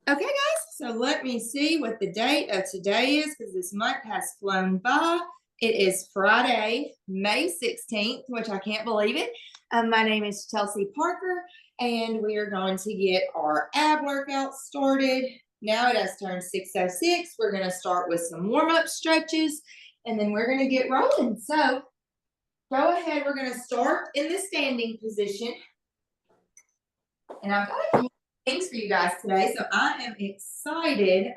Okay, guys, so let me see what the date of today is because this month has flown by. It is Friday, May 16th, which I can't believe it. My name is Chelsea Parker, and we are going to get our ab workout started. Now it has turned 6:06. We're going to start with some warm-up stretches, and then we're going to get rolling. So go ahead. We're going to start in the standing position. And I've got a few things for you guys today, so I am excited.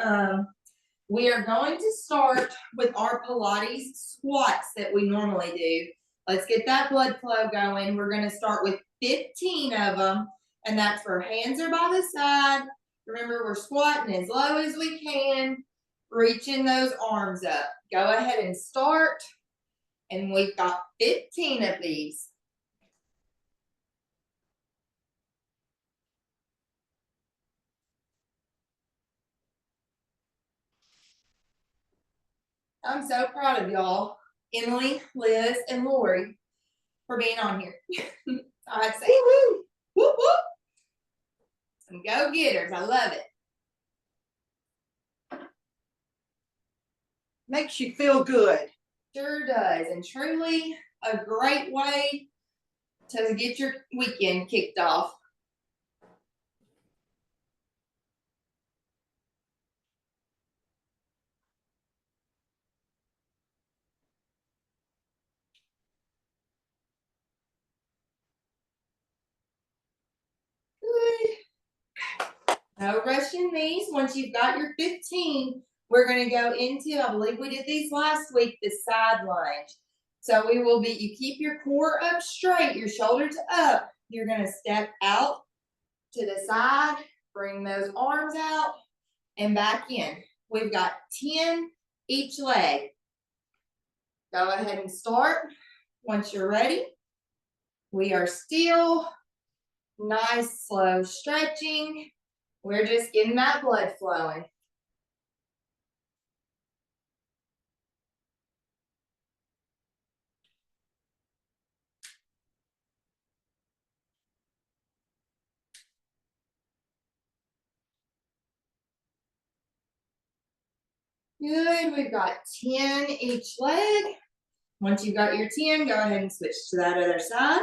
We are going to start with our Pilates squats that we normally do. Let's get that blood flow going. We're going to start with 15 of them, and that's for hands are by the side. Remember, we're squatting as low as we can, reaching those arms up. Go ahead and start, and we've got 15 of these. I'm so proud of y'all, Emily, Liz, and Lori, for being on here. I'd say woo, whoop, whoop. Some go-getters. I love it. Makes you feel good. Sure does. And truly a great way to get your weekend kicked off. Good. No rushing these. Once you've got your 15, we're going to go into, I believe we did these last week, the side lunge. So we will be, you keep your core up straight, your shoulders up. You're going to step out to the side, bring those arms out, and back in. We've got 10 each leg. Go ahead and start once you're ready. We are still nice, slow stretching. We're just getting that blood flowing. Good, we've got 10 each leg. Once you've got your 10, go ahead and switch to that other side.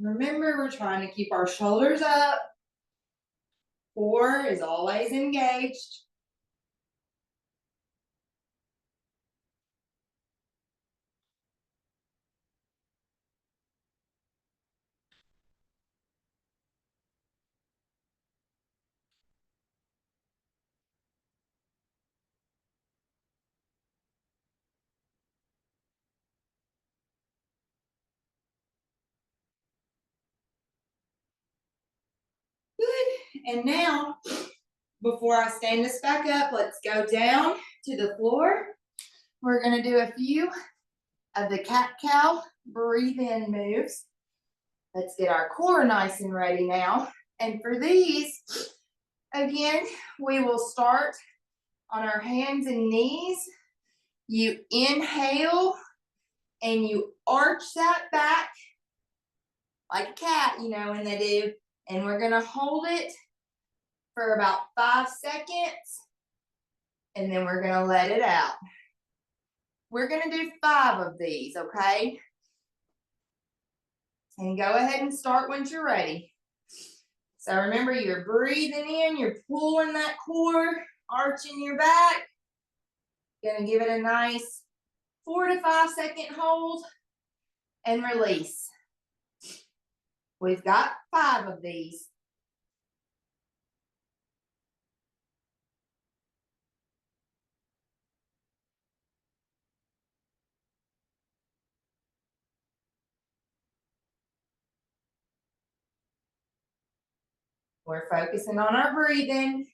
Remember, we're trying to keep our shoulders up. Core is always engaged. Good, and now, before I stand us back up, let's go down to the floor. We're gonna do a few of the cat-cow breathe-in moves. Let's get our core nice and ready now. And for these, again, we will start on our hands and knees. You inhale and you arch that back like a cat, you know, when they do. And we're gonna hold it for about 5 seconds, and then we're gonna let it out. We're gonna do 5 of these, okay? And go ahead and start once you're ready. So remember, you're breathing in, you're pulling that core, arching your back. Gonna give it a nice 4 to 5 second hold and release. We've got 5 of these. We're focusing on our breathing.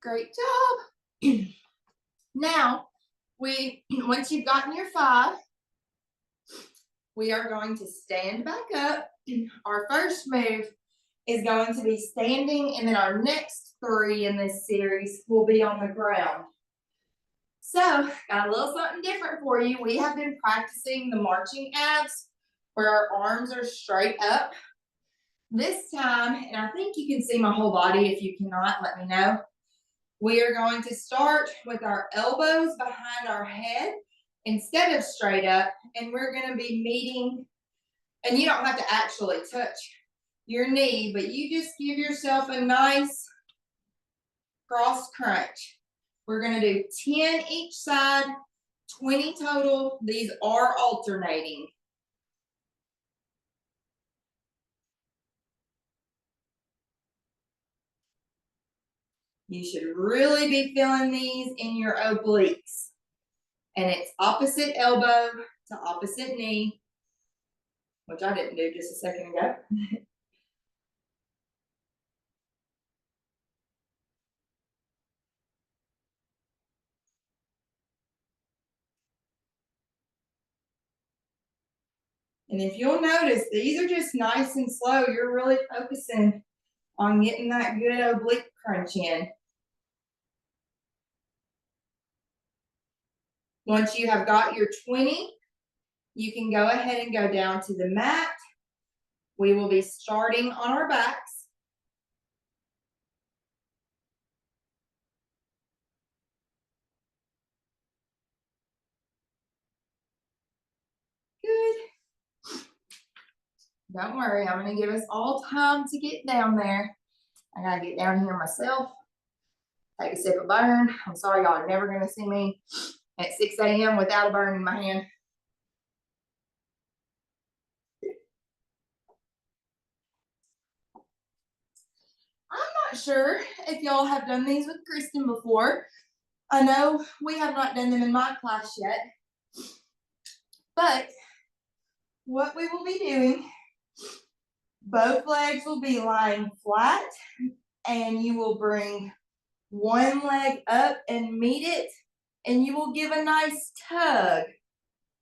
Great job. Now, once you've gotten your 5, we are going to stand back up. Our first move is going to be standing, and then our next 3 in this series will be on the ground. So, got a little something different for you. We have been practicing the marching abs where our arms are straight up. This time, and I think you can see my whole body. If you cannot, let me know. We are going to start with our elbows behind our head instead of straight up, and we're going to be meeting, and you don't have to actually touch your knee, but you just give yourself a nice cross crunch. We're going to do 10 each side, 20 total. These are alternating. You should really be feeling these in your obliques. And it's opposite elbow to opposite knee, which I didn't do just a second ago. And if you'll notice, these are just nice and slow. You're really focusing on getting that good oblique crunch in. Once you have got your 20, you can go ahead and go down to the mat. We will be starting on our backs. Good. Don't worry, I'm going to give us all time to get down there. I got to get down here myself. Take a sip of burn. I'm sorry, y'all are never going to see me at 6 a.m. without a burn in my hand. I'm not sure if y'all have done these with Kristen before. I know we have not done them in my class yet. But what we will be doing, both legs will be lying flat, and you will bring one leg up and meet it, and you will give a nice tug,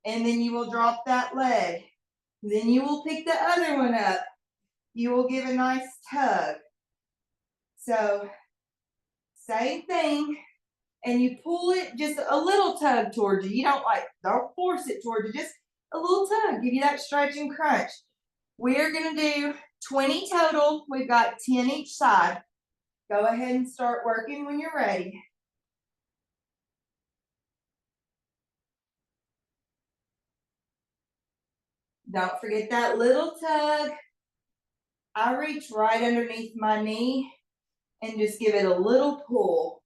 and then you will drop that leg. Then you will pick the other one up. You will give a nice tug. So, same thing, and you pull it just a little tug towards you. You don't force it towards you, just a little tug, give you that stretch and crunch. We're gonna do 20 total. We've got 10 each side. Go ahead and start working when you're ready. Don't forget that little tug. I reach right underneath my knee and just give it a little pull.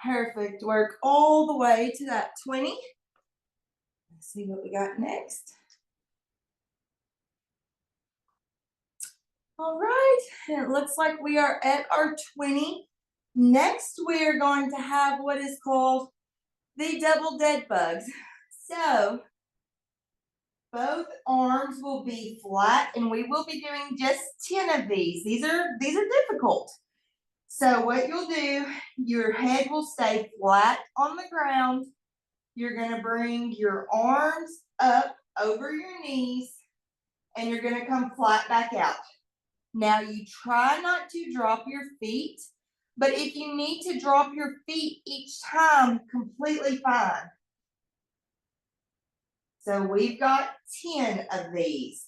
Perfect. Work all the way to that 20. Let's see what we got next. All right, and it looks like we are at our 20. Next, we are going to have what is called the double dead bugs. So, both arms will be flat, and we will be doing just 10 of these. These are difficult. So what you'll do, your head will stay flat on the ground. You're going to bring your arms up over your knees, and you're going to come flat back out. Now you try not to drop your feet, but if you need to drop your feet each time, completely fine. So we've got 10 of these.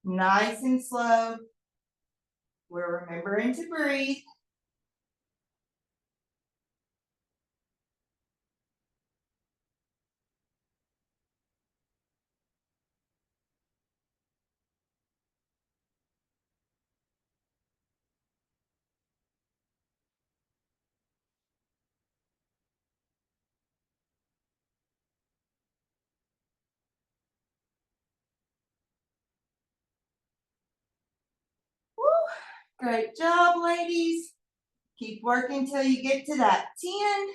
Nice and slow. We're remembering to breathe. Great job, ladies. Keep working till you get to that 10.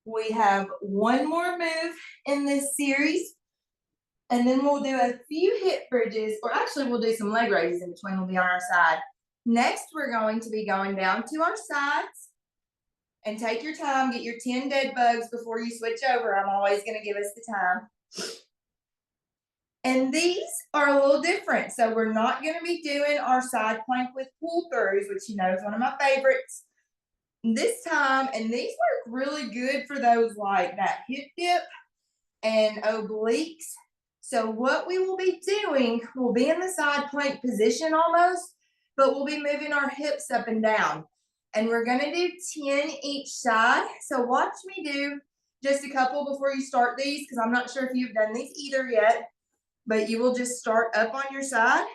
We have one more move in this series, and then we'll do a few hip bridges, or actually we'll do some leg raises in between. We'll be on our side. Next, we're going to be going down to our sides. And take your time, get your 10 dead bugs before you switch over. I'm always going to give us the time. And these are a little different. So we're not going to be doing our side plank with pull throughs, which you know is one of my favorites this time. And these work really good for those like that hip dip and obliques. So what we will be doing, we'll be in the side plank position almost, but we'll be moving our hips up and down. And we're gonna do 10 each side. So watch me do just a couple before you start these, because I'm not sure if you've done these either yet, but you will just start up on your side.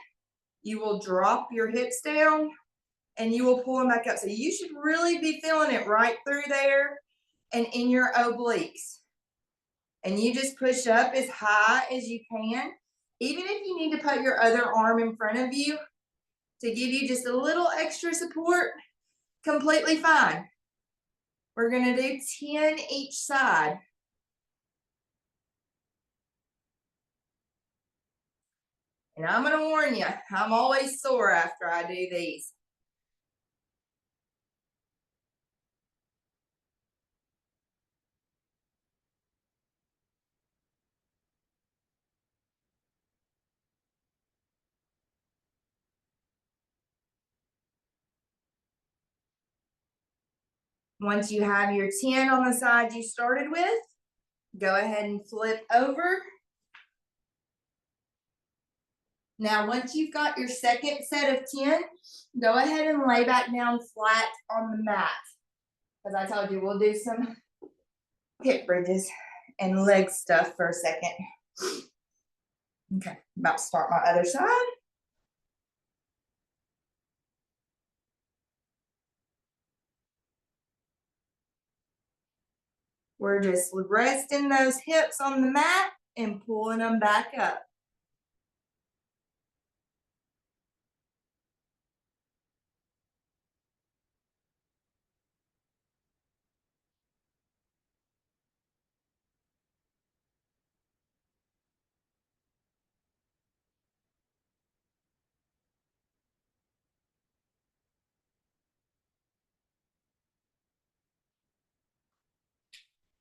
You will drop your hips down and you will pull them back up. So you should really be feeling it right through there and in your obliques. And you just push up as high as you can. Even if you need to put your other arm in front of you to give you just a little extra support, completely fine. We're gonna do 10 each side. And I'm gonna warn you, I'm always sore after I do these. Once you have your 10 on the side you started with, go ahead and flip over. Now, once you've got your second set of 10, go ahead and lay back down flat on the mat. As I told you, we'll do some hip bridges and leg stuff for a second. Okay, about to start my other side. We're just resting those hips on the mat and pulling them back up.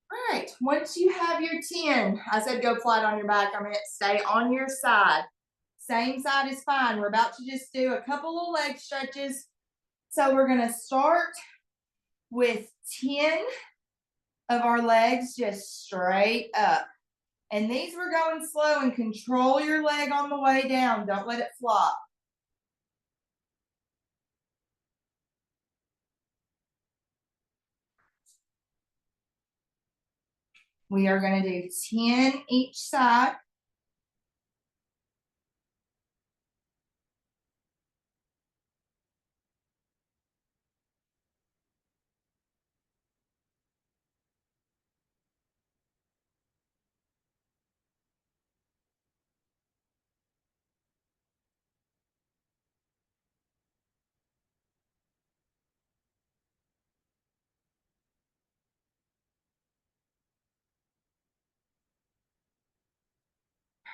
All right, once you have your 10, I said go flat on your back. I meant stay on your side. Same side is fine. We're about to just do a couple of leg stretches. So we're gonna start with 10 of our legs just straight up. And these we're going slow, and control your leg on the way down. Don't let it flop. We are going to do 10 each side.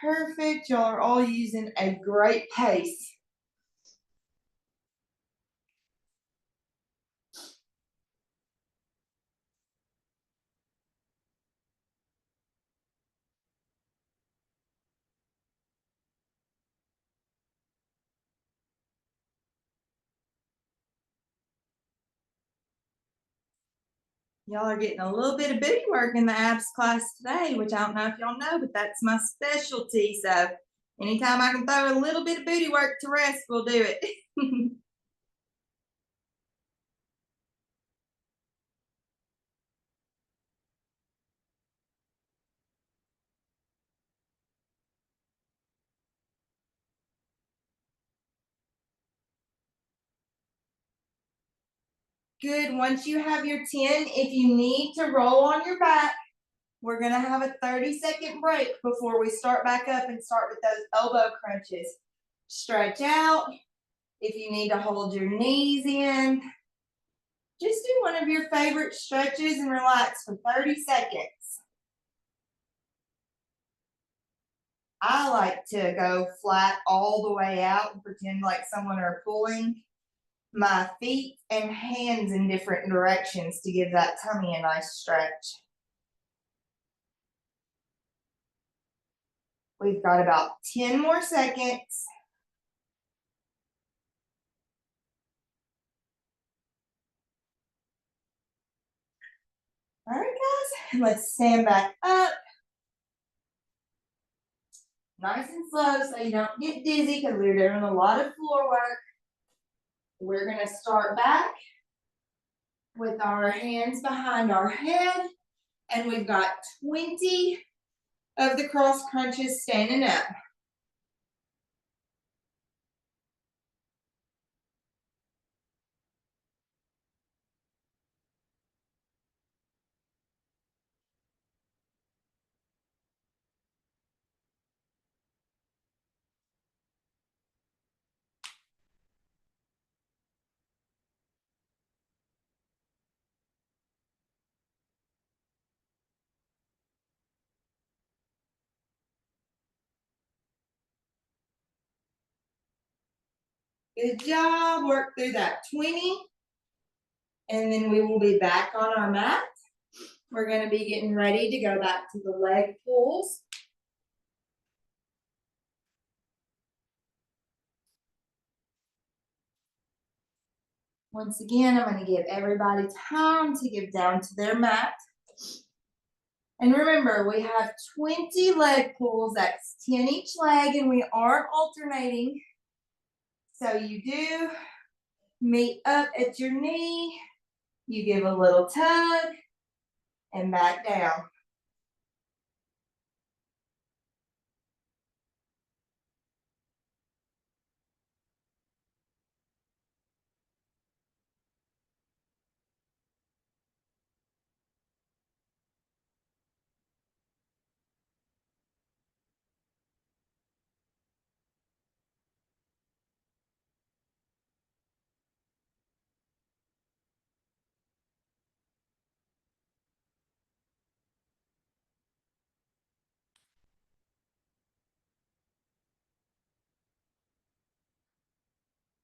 Perfect. Y'all are all using a great pace. Y'all are getting a little bit of booty work in the abs class today, which I don't know if y'all know, but that's my specialty. So anytime I can throw a little bit of booty work to rest, we'll do it. Good. Once you have your 10, if you need to roll on your back, We're gonna have a 30-second break before we start back up and start with those elbow crunches. Stretch out. If you need to hold your knees in, just do one of your favorite stretches and relax for 30 seconds. I like to go flat all the way out and pretend like someone are pulling my feet and hands in different directions to give that tummy a nice stretch. We've got about 10 more seconds. All right, guys, let's stand back up. Nice and slow so you don't get dizzy because we're doing a lot of floor work. We're gonna start back with our hands behind our head, and we've got 20 of the cross crunches standing up. Good job, work through that 20. And then we will be back on our mat. We're gonna be getting ready to go back to the leg pulls. Once again, I'm gonna give everybody time to get down to their mat. And remember, we have 20 leg pulls, that's 10 each leg, and we aren't alternating. So you do meet up at your knee, you give a little tug, and back down.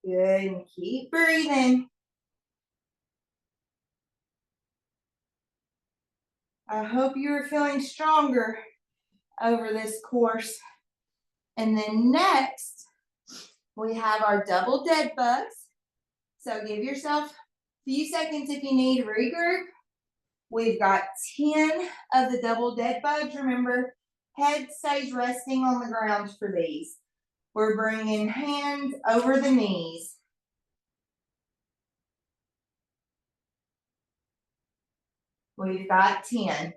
Good, and keep breathing. I hope you are feeling stronger over this course. And then next, we have our double dead bugs. So give yourself a few seconds if you need to regroup. We've got 10 of the double dead bugs. Remember, head stays resting on the ground for these. We're bringing hands over the knees. We've got 10.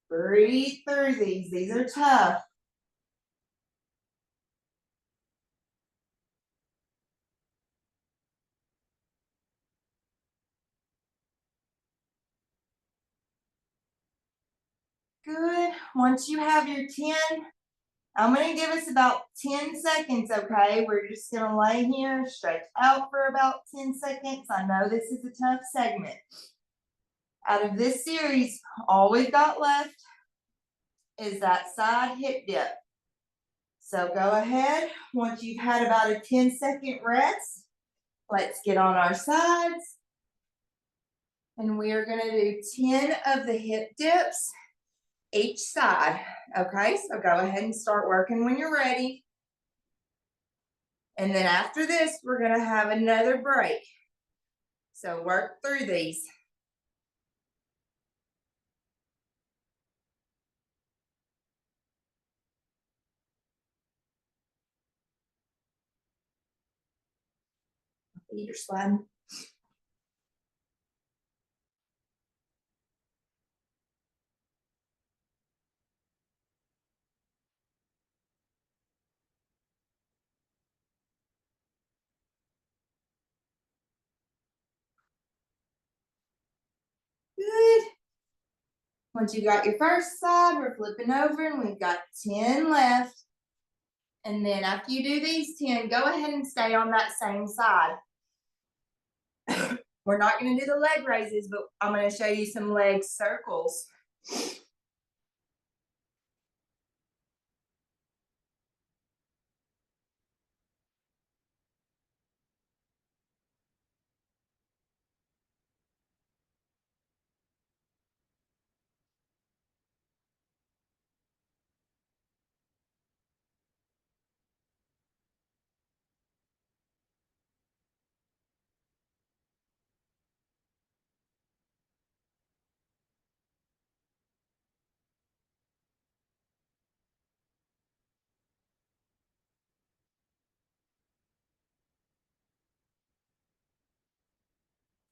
Breathe through these. These are tough. Good. Once you have your 10, I'm going to give us about 10 seconds, okay? We're just going to lay here, stretch out for about 10 seconds. I know this is a tough segment. Out of this series, all we've got left is that side hip dip. So go ahead, once you've had about a 10-second rest, let's get on our sides. And we are gonna do 10 of the hip dips each side, okay? So go ahead and start working when you're ready. And then after this, we're gonna have another break. So work through these. Feet are sliding. Once you got your first side, we're flipping over and we've got 10 left. And then after you do these 10, go ahead and stay on that same side. We're not going to do the leg raises, but I'm going to show you some leg circles.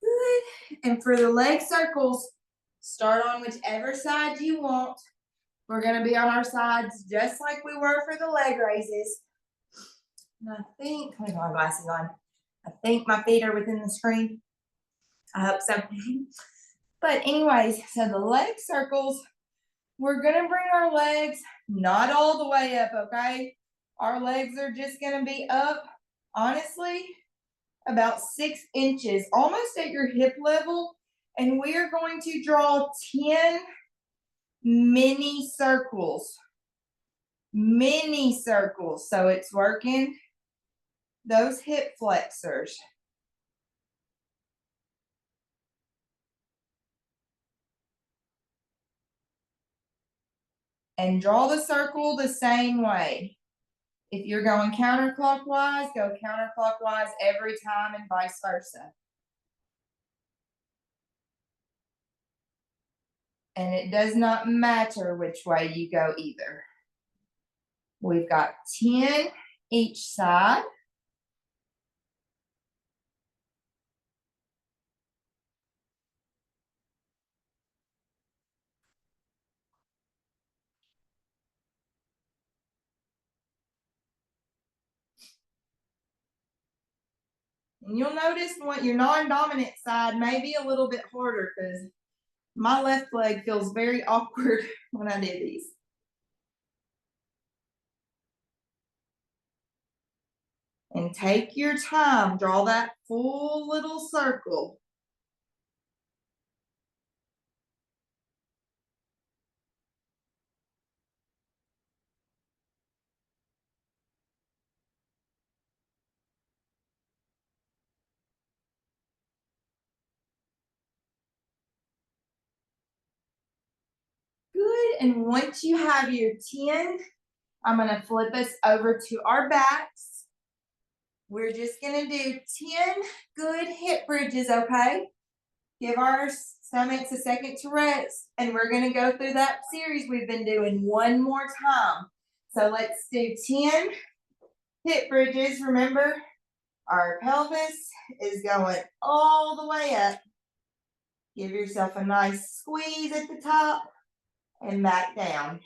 Good. And for the leg circles, start on whichever side you want. We're going to be on our sides just like we were for the leg raises. And I think, let me put my glasses on. I think my feet are within the screen. I hope so. But anyways, so the leg circles, we're going to bring our legs not all the way up, okay? Our legs are just going to be up, honestly, about 6 inches, almost at your hip level. And we are going to draw 10 mini circles. Mini circles. So it's working those hip flexors. And draw the circle the same way. If you're going counterclockwise, go counterclockwise every time and vice versa. And it does not matter which way you go either. We've got 10 each side. And you'll notice what your non-dominant side may be a little bit harder because my left leg feels very awkward when I do these. And take your time, draw that full little circle. Good, and once you have your 10, I'm gonna flip us over to our backs. We're just gonna do 10 good hip bridges, okay? Give our stomachs a second to rest, and we're gonna go through that series we've been doing one more time. So let's do 10 hip bridges. Remember, our pelvis is going all the way up. Give yourself a nice squeeze at the top and back down.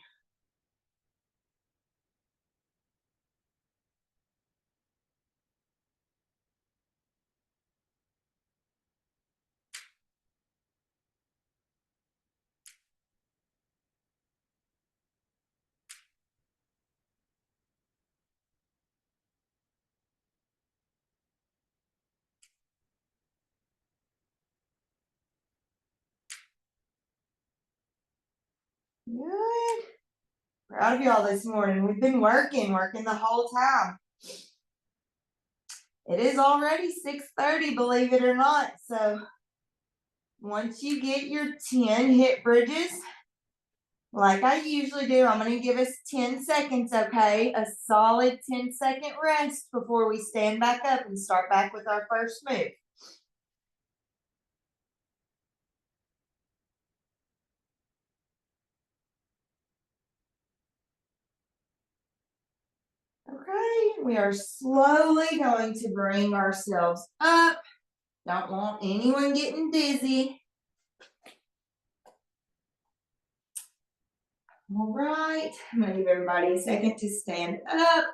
Good. Proud of y'all this morning. We've been working the whole time. It is already 6:30, believe it or not. So once you get your 10 hip bridges, like I usually do, I'm going to give us 10 seconds, okay? A solid 10-second rest before we stand back up and start back with our first move. Okay, we are slowly going to bring ourselves up. Don't want anyone getting dizzy. All right, I'm going to give everybody a second to stand up.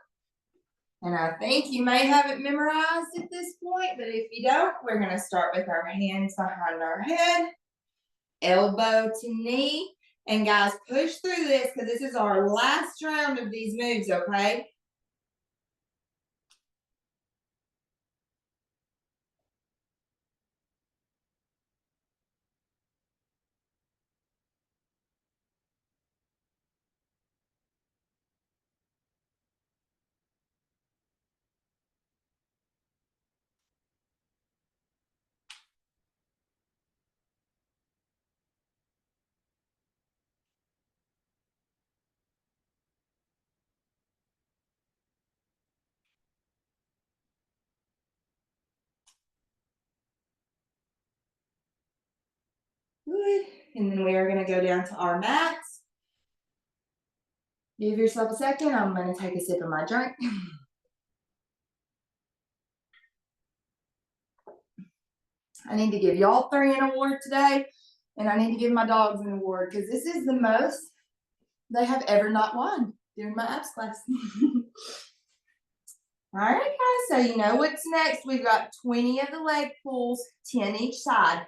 And I think you may have it memorized at this point, but if you don't, we're going to start with our hands behind our head, elbow to knee, And guys, push through this because this is our last round of these moves, okay? Good. And then we are going to go down to our mats. Give yourself a second. I'm going to take a sip of my drink. I need to give y'all three an award today, and I need to give my dogs an award because this is the most they have ever not won during my abs class. All right, guys, so you know what's next. We've got 20 of the leg pulls, 10 each side.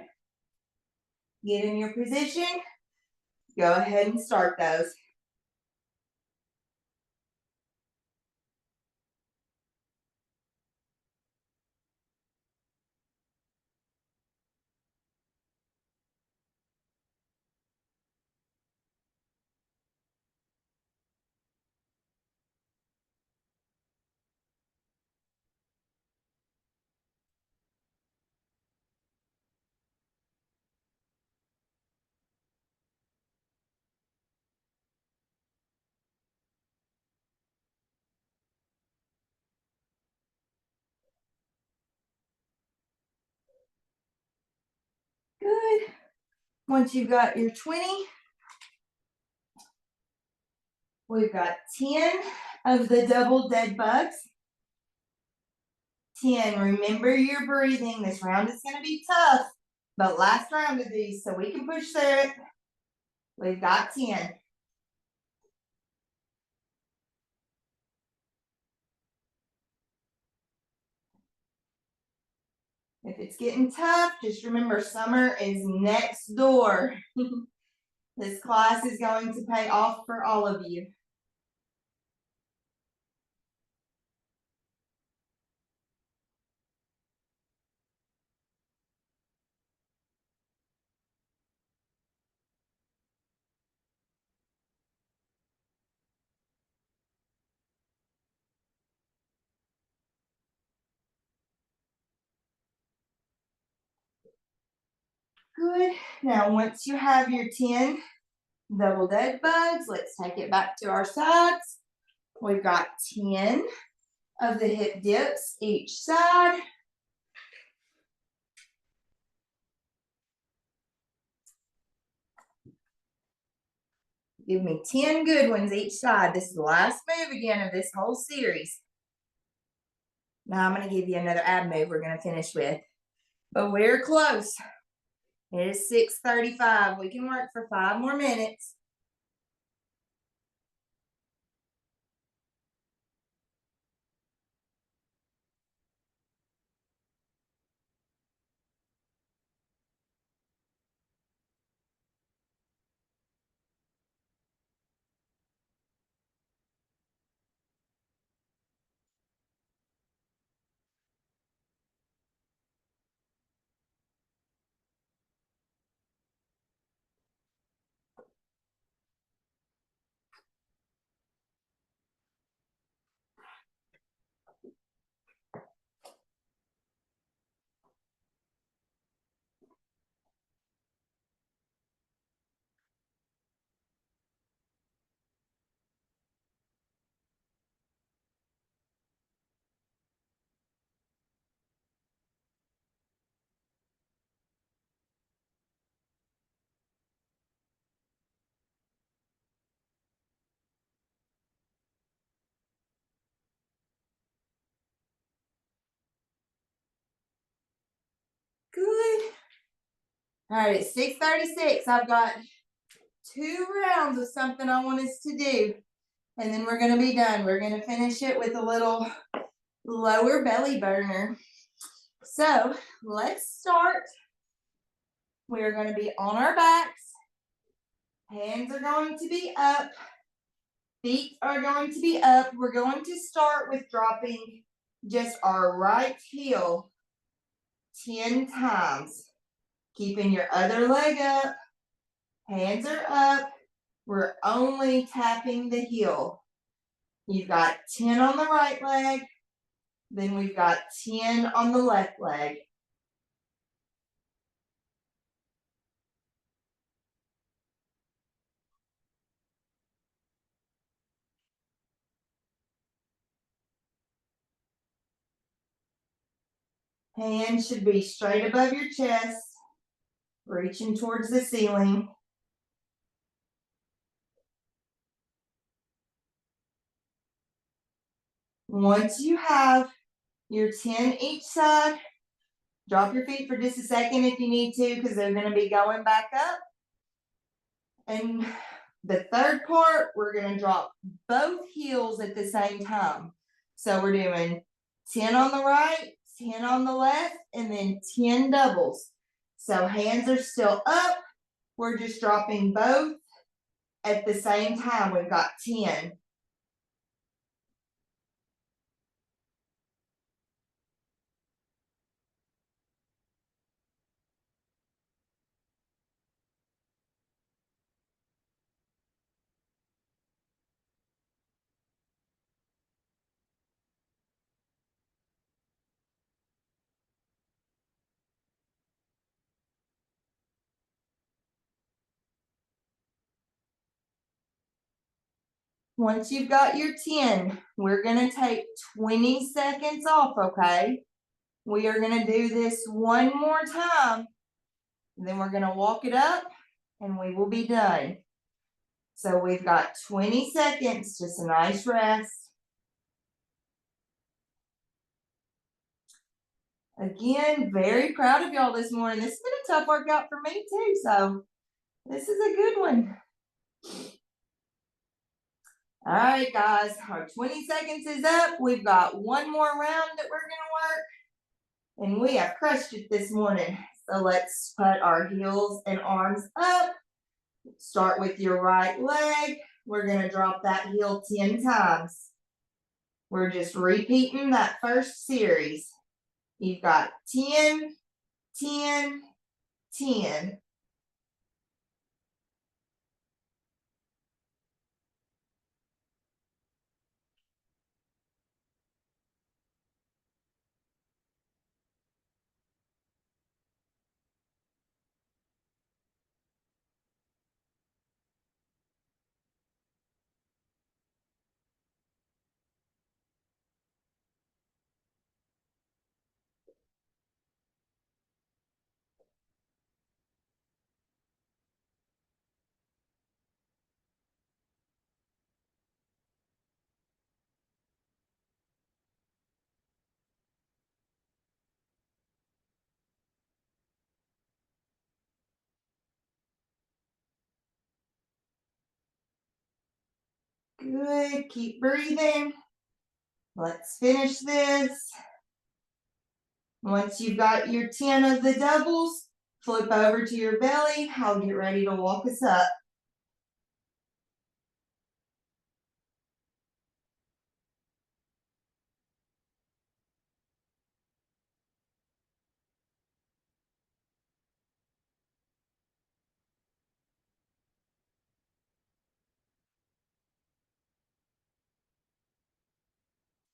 Get in your position. Go ahead and start those. Good. Once you've got your 20, we've got 10 of the double dead bugs. 10, remember your breathing. This round is going to be tough, but last round of these, so we can push through it. We've got 10. If it's getting tough, just remember summer is next door. This class is going to pay off for all of you. Good. Now, once you have your 10 double dead bugs, let's take it back to our sides. We've got 10 of the hip dips each side. Give me 10 good ones each side. This is the last move again of this whole series. Now I'm going to give you another ab move we're going to finish with. But we're close. It is 6:35. We can work for 5 more minutes. Good. All right, it's 6:36. I've got 2 rounds of something I want us to do, and then we're going to be done. We're going to finish it with a little lower belly burner. So let's start. We're going to be on our backs, Hands are going to be up. Feet are going to be up. We're going to start with dropping just our right heel 10 times. Keeping your other leg up. Hands are up. We're only tapping the heel. You've got 10 on the right leg. Then we've got 10 on the left leg. Hands should be straight above your chest, reaching towards the ceiling. Once you have your 10 each side, drop your feet for just a second if you need to, because they're going to be going back up. And the third part, we're going to drop both heels at the same time. So we're doing 10 on the right, 10 on the left, and then 10 doubles. So hands are still up. We're just dropping both at the same time. We've got 10. Once you've got your 10, we're going to take 20 seconds off, okay? We are going to do this one more time, and then we're going to walk it up, and we will be done. So we've got 20 seconds, just a nice rest. Again, very proud of y'all this morning. This has been a tough workout for me too, so this is a good one. All right, guys, our 20 seconds is up. We've got one more round that we're going to work, and we have crushed it this morning. So let's put our heels and arms up. Start with your right leg. We're going to drop that heel 10 times. We're just repeating that first series. You've got 10, 10, 10. Good, keep breathing. Let's finish this. Once you've got your 10 of the doubles, flip over to your belly. I'll get ready to walk us up.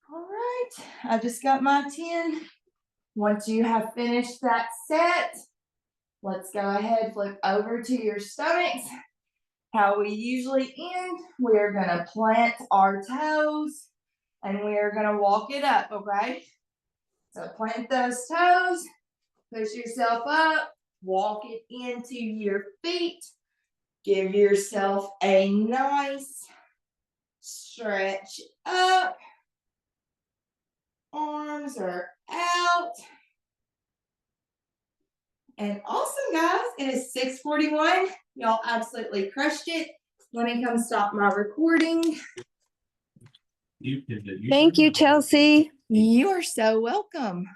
All right, I just got my 10. Once you have finished that set, let's go ahead, flip over to your stomachs. How we usually end, we are going to plant our toes and we are going to walk it up, okay? So plant those toes, push yourself up, walk it into your feet. Give yourself a nice stretch up. Arms are out. And awesome, guys. It is 6:41. Y'all absolutely crushed it. Let me come stop my recording. Thank you, Chelsea. You are so welcome.